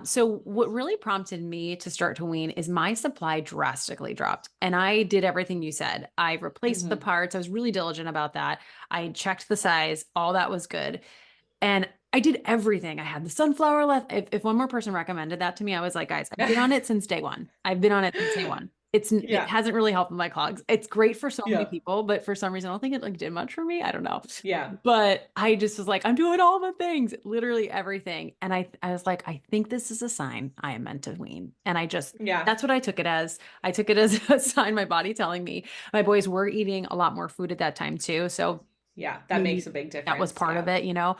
So what really prompted me to start to wean is my supply drastically dropped. And I did everything you said. I replaced the parts. I was really diligent about that. I checked the size. All that was good. And I did everything. I had the sunflower left. If one more person recommended that to me, I was like, guys, I've been on it since day one. I've been on it since day one. It hasn't really helped with my clogs. It's great for so many people, but for some reason, I don't think it like did much for me. I don't know. Yeah. But I just was like, I'm doing all the things, literally everything. And I was like, I think this is a sign I am meant to wean. And I just, that's what I took it as. I took it as a sign, my body telling me. My boys were eating a lot more food at that time too. So that makes a big difference. That was part of it, you know?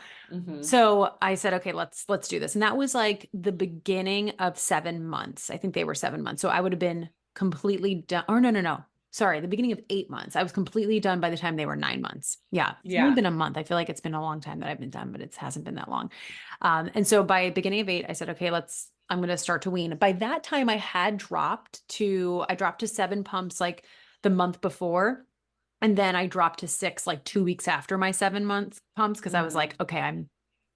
So I said, okay, let's do this. And that was like the beginning of 7 months. I think they were 7 months. So I would have been completely done. Or no. Sorry. The beginning of 8 months. I was completely done by the time they were 9 months. Yeah. It's only been a month. I feel like it's been a long time that I've been done, but it hasn't been that long. And so by beginning of 8, I said, okay, I'm going to start to wean. By that time I had dropped to 7 pumps, like the month before. And then I dropped to 6, like 2 weeks after my 7 months pumps. Cause I was like, okay,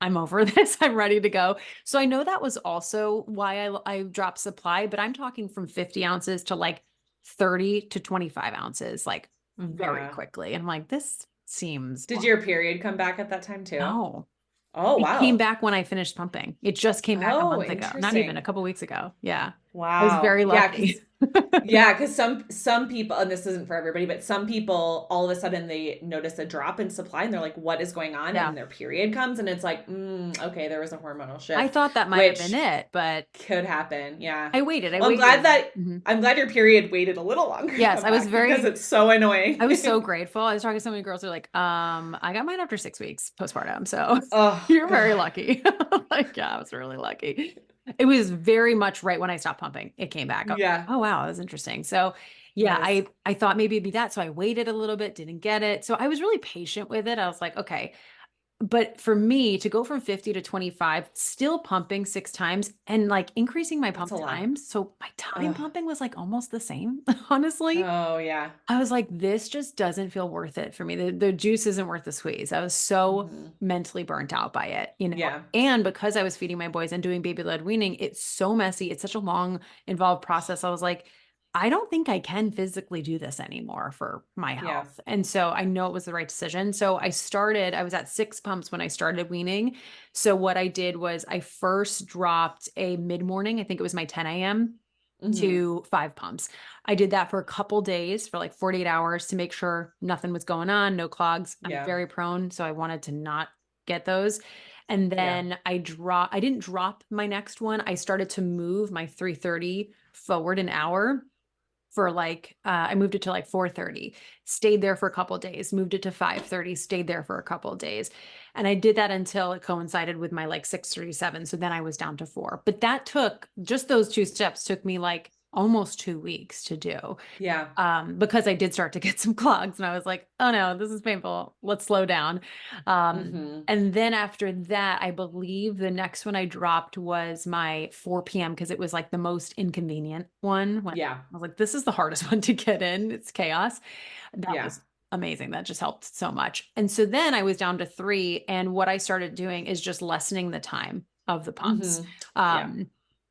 I'm over this. I'm ready to go. So I know that was also why I dropped supply, but I'm talking from 50 ounces to like 30 to 25 ounces, like very quickly. And I'm like, this seems. Did your period come back at that time too? No. Oh, wow. It came back when I finished pumping. It just came back a month ago. Not even, a couple weeks ago. Yeah. Wow. I was very lucky. Because some people, and this isn't for everybody, but some people all of a sudden they notice a drop in supply and they're like, what is going on? And their period comes and it's like, okay, there was a hormonal shift. I thought that might have been it, but could happen. Yeah. I waited. I'm glad your period waited a little longer. Yes, I was because it's so annoying. I was so grateful. I was talking to so many girls who are like, I got mine after 6 weeks postpartum. So you're very lucky. Like, I was really lucky. It was very much right when I stopped pumping. It came back. Oh, wow. That was interesting. So I thought maybe it'd be that. So I waited a little bit, didn't get it. So I was really patient with it. I was like, okay. But for me to go from 50 to 25, still pumping 6 times and like increasing my pump times. So my time pumping was like almost the same, honestly. Oh yeah. I was like, this just doesn't feel worth it for me. The juice isn't worth the squeeze. I was so mentally burnt out by it, you know? Yeah. And because I was feeding my boys and doing baby-led weaning, it's so messy. It's such a long, involved process. I was like, I don't think I can physically do this anymore for my health. And so I know it was the right decision. So I was at 6 pumps when I started weaning. So what I did was I first dropped a mid-morning, I think it was my 10 a.m. to 5 pumps. I did that for a couple days for like 48 hours to make sure nothing was going on, no clogs. I'm very prone. So I wanted to not get those. And then I didn't drop my next one. I started to move my 3:30 forward an hour. For like, I moved it to like 4:30, stayed there for a couple of days, moved it to 5:30, stayed there for a couple of days. And I did that until it coincided with my like 6:37. So then I was down to 4, but that just those 2 steps took me like almost 2 weeks to do. Yeah. Because I did start to get some clogs and I was like, oh no, this is painful. Let's slow down. And then after that, I believe the next one I dropped was my 4 p.m. because it was like the most inconvenient one. I was like, this is the hardest one to get in. It's chaos. That was amazing. That just helped so much. And so then I was down to 3. And what I started doing is just lessening the time of the pumps.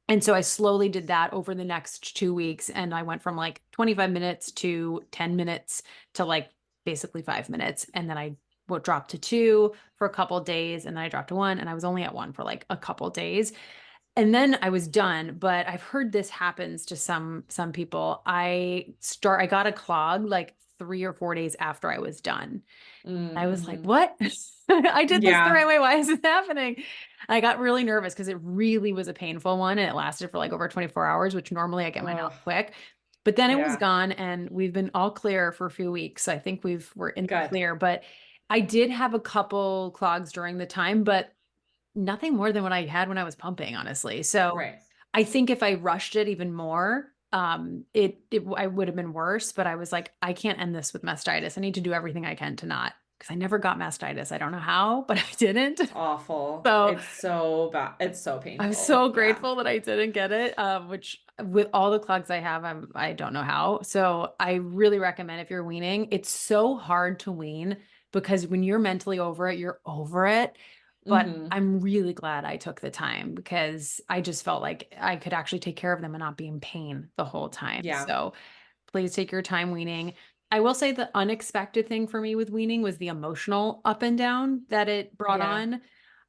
And so I slowly did that over the next 2 weeks. And I went from like 25 minutes to 10 minutes to like basically 5 minutes. And then I would drop to 2 for a couple of days. And then I dropped to 1 and I was only at 1 for like a couple of days. And then I was done, but I've heard this happens to some people. I got a clog like 3 or 4 days after I was done. I was like, Mm-hmm. what? I did this the Yeah. right way. Why is this happening? I got really nervous because it really was a painful one and it lasted for like over 24 hours, which normally I get mine Oh, out quick. But then it was yeah. gone and we've been all clear for a few weeks. So I think we're in the Good. clear, but I did have a couple clogs during the time, but nothing more than what I had when I was pumping, honestly. So Right. I think if I rushed it even more, I would have been worse, but I was like, I can't end this with mastitis. I need to do everything I can to not, because I never got mastitis. I don't know how, but I didn't. It's awful. So It's so bad. It's so I'm painful. so Yeah. grateful that I didn't get it. Which with all the clogs I have, I don't know how. So I really recommend if you're weaning, it's so hard to wean because when you're mentally over it, you're over it. But Mm-hmm. I'm really glad I took the time because I just felt like I could actually take care of them and not be in pain the whole time. Yeah. So please take your time weaning. I will say the unexpected thing for me with weaning was the emotional up and down that it brought Yeah. on.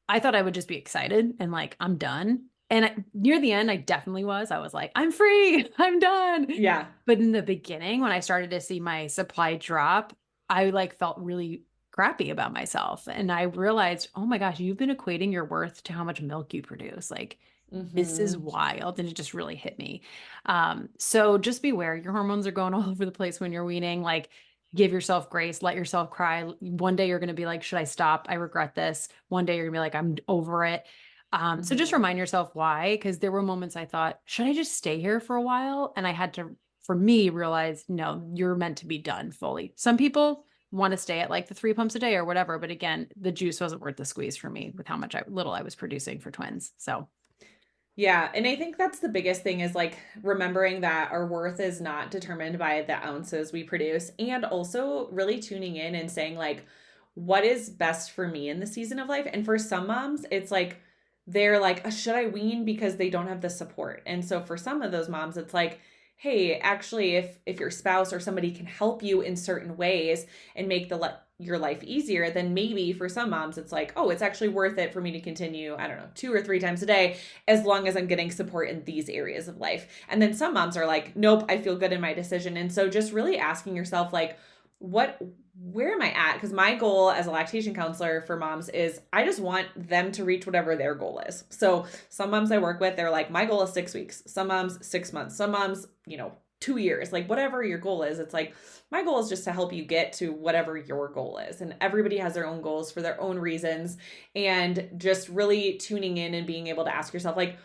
I thought I would just be excited and like, I'm done. And near the end, I definitely was. I was like, I'm free. I'm done. Yeah. But in the beginning, when I started to see my supply drop, I like felt really crappy about myself. And I realized, oh my gosh, you've been equating your worth to how much milk you produce. Like, this is Mm-hmm. wild. And it just really hit me. So just beware. Your hormones are going all over the place when you're weaning. Like, give yourself grace, let yourself cry. One day you're going to be like, should I stop? I regret this. One day you're gonna be like, I'm over it. So just Mm-hmm. remind yourself why, because there were moments I thought, should I just stay here for a while? And I had to, for me, realize, no, you're meant to be done fully. Some people want to stay at like the 3 pumps a day or whatever. But again, the juice wasn't worth the squeeze for me with how much little I was producing for twins. So Yeah, and I think that's the biggest thing is like remembering that our worth is not determined by the ounces we produce, and also really tuning in and saying like what is best for me in the season of life. And for some moms, it's like they're like, should I wean because they don't have the support. And so for some of those moms, it's like, hey, actually if your spouse or somebody can help you in certain ways and make your life easier, then maybe for some moms it's like, oh, it's actually worth it for me to continue, I don't know, 2 or 3 times a day as long as I'm getting support in these areas of life. And then some moms are like, nope, I feel good in my decision. And so just really asking yourself like, where am I at? Because my goal as a lactation counselor for moms is I just want them to reach whatever their goal is. So some moms I work with, they're like, my goal is 6 weeks. Some moms, 6 months. Some moms, 2 years. Like whatever your goal is, it's like my goal is just to help you get to whatever your goal is. And everybody has their own goals for their own reasons. And just really tuning in and being able to ask yourself like,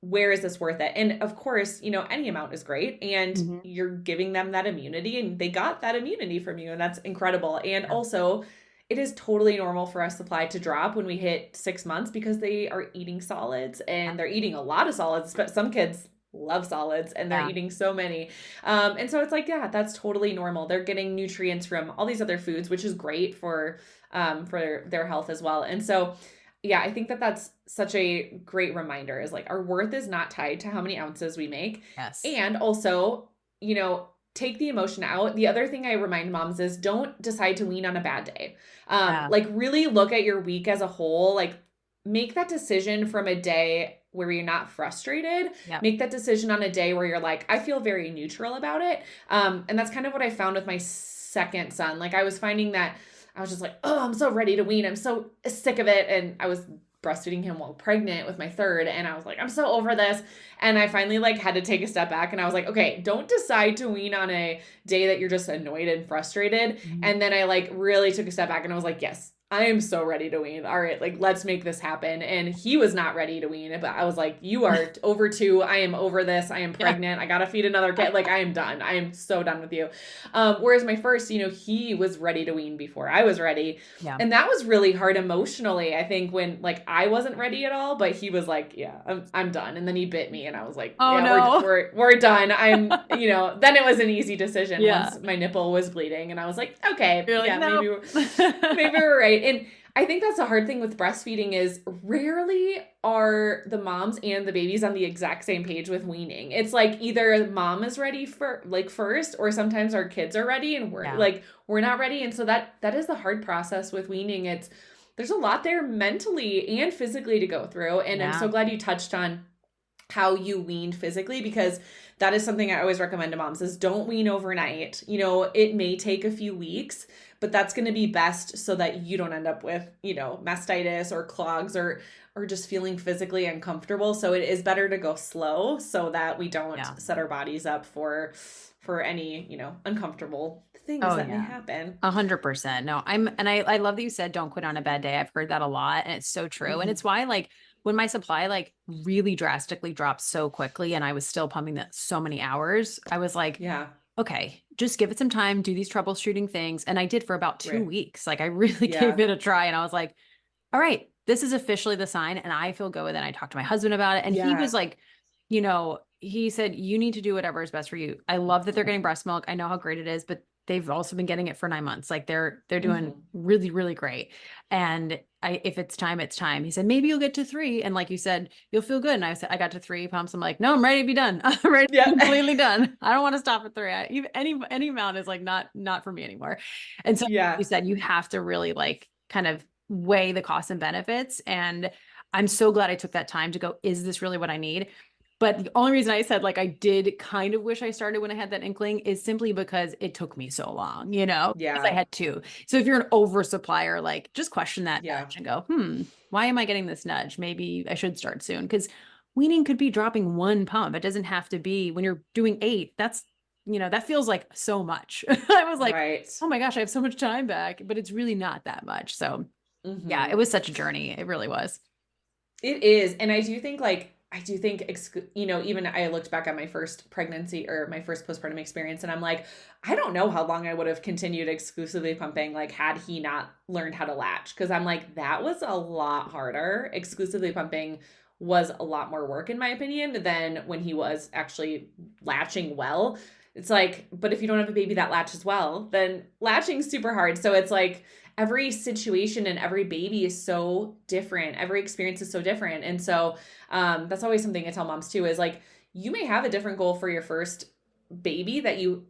where is this worth it? And of course, any amount is great, and you're giving them that immunity and they got that immunity from you, and that's incredible. And also it is totally normal for our supply to drop when we hit 6 months because they are eating solids and they're eating a lot of solids, but some kids love solids and they're eating so many. And so it's like, yeah, that's totally normal. They're getting nutrients from all these other foods, which is great for their health as well. And so yeah, I think that that's such a great reminder is like our worth is not tied to how many ounces we make. yes. And also, take the emotion out. The other thing I remind moms is don't decide to wean on a bad day. Like really look at your week as a whole, like make that decision from a day where you're not frustrated. Make that decision on a day where you're like, I feel very neutral about it. And that's kind of what I found with my second son. Like I was finding that I was just like, oh, I'm so ready to wean. I'm so sick of it. And I was breastfeeding him while pregnant with my third. And I was like, I'm so over this. And I finally like had to take a step back and I was like, okay, don't decide to wean on a day that you're just annoyed and frustrated. And then I like really took a step back and I was like, yes, I am so ready to wean. All right, like let's make this happen. And he was not ready to wean, but I was like, you are over 2. I am over this. I am pregnant. I gotta feed another kid. Like I am done. I am so done with you. Whereas my first, he was ready to wean before I was ready. And that was really hard emotionally, I think, when like I wasn't ready at all, but he was like, yeah, I'm done. And then he bit me and I was like, oh, yeah, no. we're done. I'm, then it was an easy decision once my nipple was bleeding and I was like, okay, You're yeah, like, maybe we're right. And I think that's the hard thing with breastfeeding is rarely are the moms and the babies on the exact same page with weaning. It's like either mom is ready for like first, or sometimes our kids are ready and we're not ready. And so that is the hard process with weaning. It's there's a lot there mentally and physically to go through. And I'm so glad you touched on how you weaned physically, because that is something I always recommend to moms is don't wean overnight. You know, it may take a few weeks, but that's going to be best so that you don't end up with, you know, mastitis or clogs or just feeling physically uncomfortable. So it is better to go slow so that we don't set our bodies up for any, you know, uncomfortable things that may happen. 100%. No, I love that you said don't quit on a bad day. I've heard that a lot, and it's so true. And it's why, like, when my supply like really drastically dropped so quickly and I was still pumping that so many hours, I was like, okay, just give it some time, do these troubleshooting things. And I did for about 2 weeks. Like I really gave it a try, and I was like, all right, this is officially the sign, and I feel good with it. And I talked to my husband about it, and he was like, you know, he said, you need to do whatever is best for you. I love that they're getting breast milk. I know how great it is, but they've also been getting it for 9 months. Like they're doing really, really great. And if it's time, it's time. He said, maybe you'll get to 3. And like you said, you'll feel good. And I said, I got to 3 pumps. I'm like, no, I'm ready to be done. I'm ready to be completely done. I don't want to stop at 3. Any amount is like, not for me anymore. And so you said, you have to really like kind of weigh the costs and benefits. And I'm so glad I took that time to go, is this really what I need? But the only reason I said like I did kind of wish I started when I had that inkling is simply because it took me so long, you know, because I had 2. So if you're an oversupplier, like just question that nudge and go, why am I getting this nudge? Maybe I should start soon, because weaning could be dropping 1 pump. It doesn't have to be when you're doing 8. That's, you know, that feels like so much. I was like, oh my gosh, I have so much time back, but it's really not that much. So yeah, it was such a journey. It really was. It is. And I do think you know, even I looked back at my first pregnancy or my first postpartum experience, and I'm like, I don't know how long I would have continued exclusively pumping, like had he not learned how to latch. Cause I'm like, that was a lot harder. Exclusively pumping was a lot more work in my opinion than when he was actually latching well. It's like, but if you don't have a baby that latches well, then latching's super hard. So it's like, every situation and every baby is so different. Every experience is so different. And so that's always something I tell moms too, is like, you may have a different goal for your first baby that you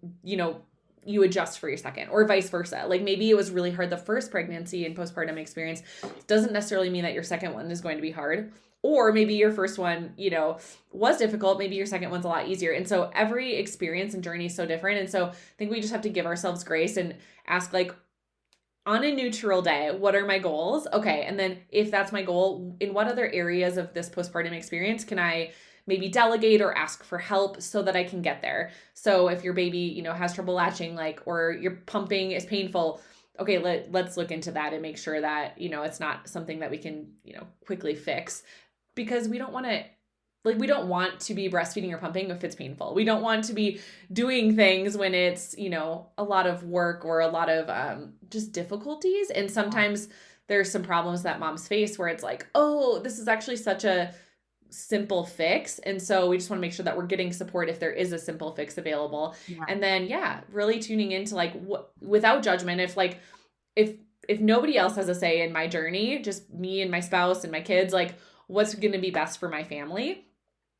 adjust for your second, or vice versa. Like maybe it was really hard the first pregnancy and postpartum experience. Doesn't necessarily mean that your second one is going to be hard. Or maybe your first one, you know, was difficult. Maybe your second one's a lot easier. And so every experience and journey is so different. And so I think we just have to give ourselves grace and ask, like, on a neutral day, what are my goals? Okay. And then if that's my goal, in what other areas of this postpartum experience can I maybe delegate or ask for help so that I can get there? So if your baby, you know, has trouble latching, like, or your pumping is painful, okay, let's look into that and make sure that, you know, it's not something that we can, you know, quickly fix, because we don't want to be breastfeeding or pumping if it's painful. We don't want to be doing things when it's, you know, a lot of work or a lot of just difficulties. And sometimes there's some problems that moms face where it's like, oh, this is actually such a simple fix. And so we just want to make sure that we're getting support if there is a simple fix available. And then, really tuning into like without judgment, if nobody else has a say in my journey, just me and my spouse and my kids, like what's going to be best for my family.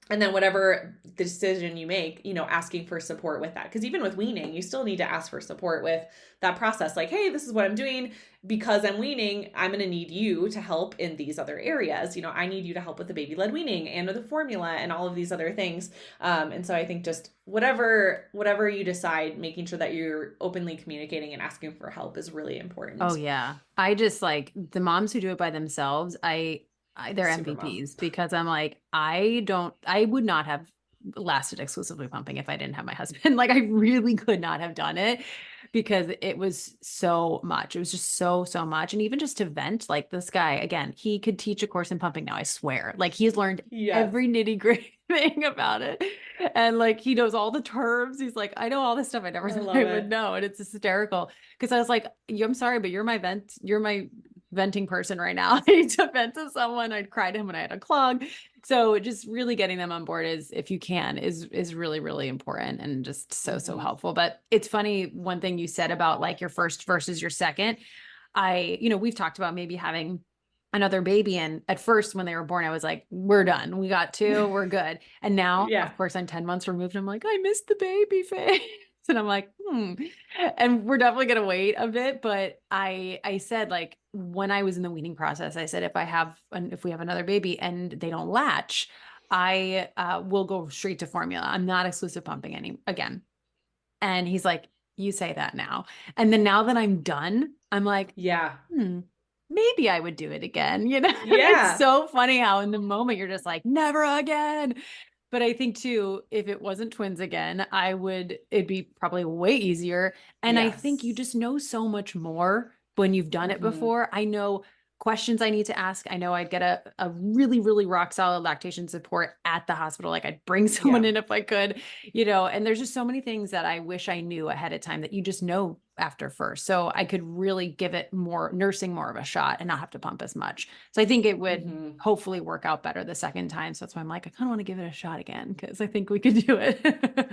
And then whatever decision you make, you know, asking for support with that. Because even with weaning, you still need to ask for support with that process. Like, hey, this is what I'm doing because I'm weaning. I'm going to need you to help in these other areas. You know, I need you to help with the baby-led weaning and with the formula and all of these other things. And so I think just whatever you decide, making sure that you're openly communicating and asking for help is really important. Oh, yeah. I just like the moms who do it by themselves. They're Super MVPs mom. Because I'm like, I would not have lasted exclusively pumping if I didn't have my husband. Like I really could not have done it because it was so much. It was just so much. And even just to vent, like this guy, again, he could teach a course in pumping now, I swear. Like he's learned every nitty gritty thing about it. And like, he knows all the terms. He's like, I know all this stuff I never thought I would know. And it's hysterical. Cause I was like, I'm sorry, but you're my venting person right now. I need to vent to someone. I'd cry to him when I had a clog. So just really getting them on board if you can, is really, really important and just so helpful. But it's funny, one thing you said about like your first versus your second, we've talked about maybe having another baby. And at first when they were born, I was like, we're done. We got 2, we're good. And now, of course, I'm 10 months removed. And I'm like, I missed the baby phase. And I'm like, and we're definitely going to wait a bit. But I said, like, when I was in the weaning process, I said, if we have another baby and they don't latch, I will go straight to formula. I'm not exclusive pumping again. And he's like, you say that now. And then now that I'm done, I'm like, yeah, maybe I would do it again. You know, yeah. It's so funny how in the moment you're just like, never again. But I think too, if it wasn't twins again, it'd be probably way easier. And I think you just know so much more when you've done it before. I know questions I need to ask. I know I'd get a really, really rock solid lactation support at the hospital. Like I'd bring someone in if I could, and there's just so many things that I wish I knew ahead of time that you just know after first. So I could really give it nursing more of a shot and not have to pump as much. So I think it would hopefully work out better the second time. So that's why I'm like, I kind of want to give it a shot again because I think we could do it.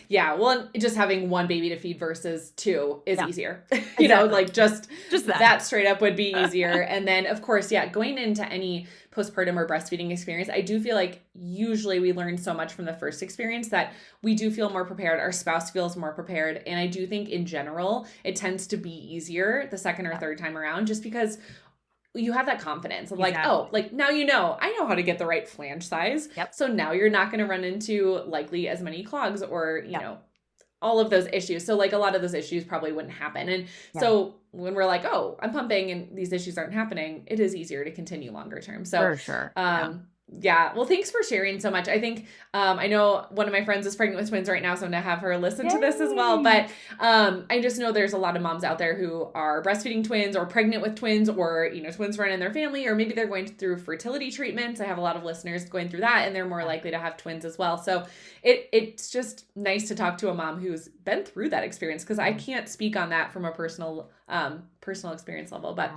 Yeah. Well, just having one baby to feed versus two is easier, like just that straight up would be easier. And then of course, going into any postpartum or breastfeeding experience, I do feel like usually we learn so much from the first experience that we do feel more prepared. Our spouse feels more prepared. And I do think in general, it tends to be easier the second or third time around, just because you have that confidence of like, oh, like now, I know how to get the right flange size. Yep. So now you're not going to run into likely as many clogs or, all of those issues. So like a lot of those issues probably wouldn't happen. And so when we're like, oh, I'm pumping and these issues aren't happening, it is easier to continue longer term. So for sure. Well, thanks for sharing so much. I think, I know one of my friends is pregnant with twins right now, so I'm going to have her listen to this as well. But I just know there's a lot of moms out there who are breastfeeding twins or pregnant with twins or, twins run in their family, or maybe they're going through fertility treatments. I have a lot of listeners going through that and they're more likely to have twins as well. So it's just nice to talk to a mom who's been through that experience, because I can't speak on that from a personal experience level. But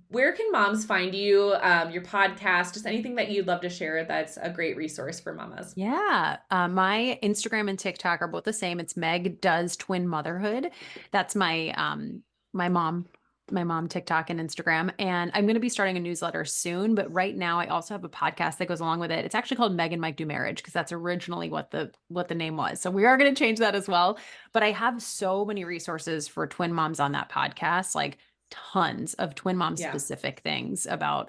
where can moms find you, your podcast, just anything that you'd love to share that's a great resource for mamas? Yeah. My Instagram and TikTok are both the same. It's Meg Does Twin Motherhood. That's my mom TikTok and Instagram. And I'm going to be starting a newsletter soon, but right now I also have a podcast that goes along with it. It's actually called Meg and Mike Do Marriage, because that's originally what the name was. So we are going to change that as well. But I have so many resources for twin moms on that podcast, like tons of twin mom specific things about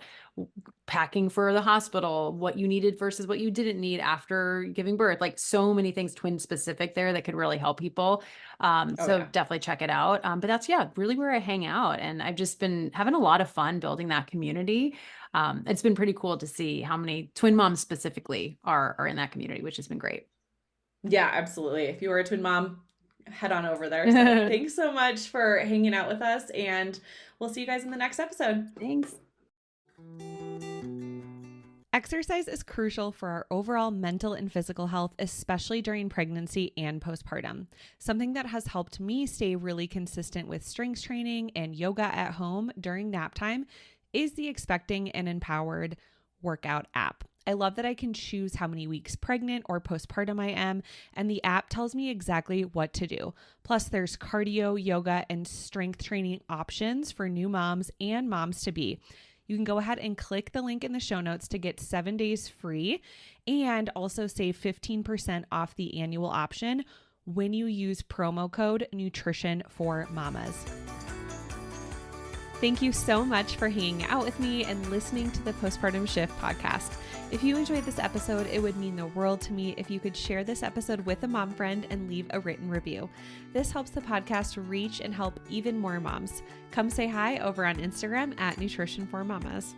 packing for the hospital, what you needed versus what you didn't need after giving birth, like so many things twin specific there that could really help people. Definitely check it out. But that's really where I hang out. And I've just been having a lot of fun building that community. It's been pretty cool to see how many twin moms specifically are in that community, which has been great. Yeah, absolutely. If you are a twin mom, head on over there. So thanks so much for hanging out with us, and we'll see you guys in the next episode. Thanks. Exercise is crucial for our overall mental and physical health, especially during pregnancy and postpartum. Something that has helped me stay really consistent with strength training and yoga at home during nap time is the Expecting and Empowered workout app. I love that I can choose how many weeks pregnant or postpartum I am, and the app tells me exactly what to do. Plus, there's cardio, yoga, and strength training options for new moms and moms to be. You can go ahead and click the link in the show notes to get 7 days free and also save 15% off the annual option when you use promo code Nutrition4Mamas. Thank you so much for hanging out with me and listening to the Postpartum Shift podcast. If you enjoyed this episode, it would mean the world to me if you could share this episode with a mom friend and leave a written review. This helps the podcast reach and help even more moms. Come say hi over on Instagram at Nutrition4Mamas.